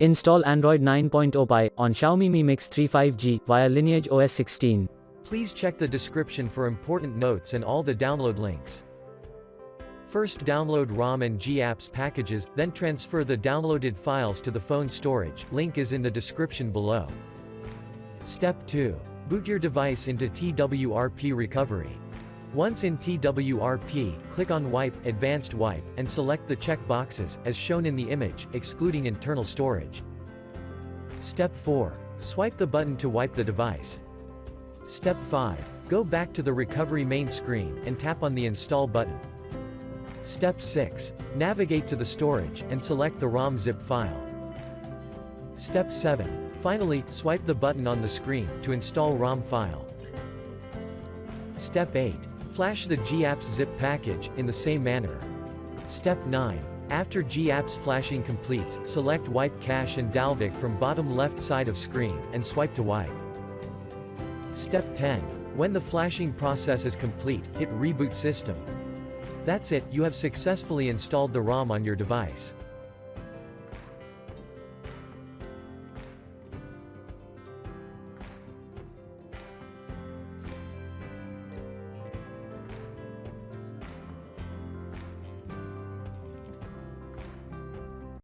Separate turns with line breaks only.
Install Android 9.0 Pie on Xiaomi Mi Mix 3 5G via LineageOS 16.
Please check the description for important notes and all the download links. First download ROM and GApps packages, then transfer the downloaded files to the phone storage, link is in the description below. Step 2. Boot your device into TWRP recovery. Once in TWRP, click on Wipe, Advanced Wipe, and select the check boxes, as shown in the image, excluding internal storage. Step 4. Swipe the button to wipe the device. Step 5. Go back to the recovery main screen, and tap on the Install button. Step 6. Navigate to the storage, and select the ROM zip file. Step 7. Finally, swipe the button on the screen, to install ROM file. Step 8. Flash the GApps zip package, in the same manner. Step 9. After GApps flashing completes, select Wipe Cache and Dalvik from bottom left side of screen, and swipe to wipe. Step 10. When the flashing process is complete, hit Reboot System. That's it, you have successfully installed the ROM on your device.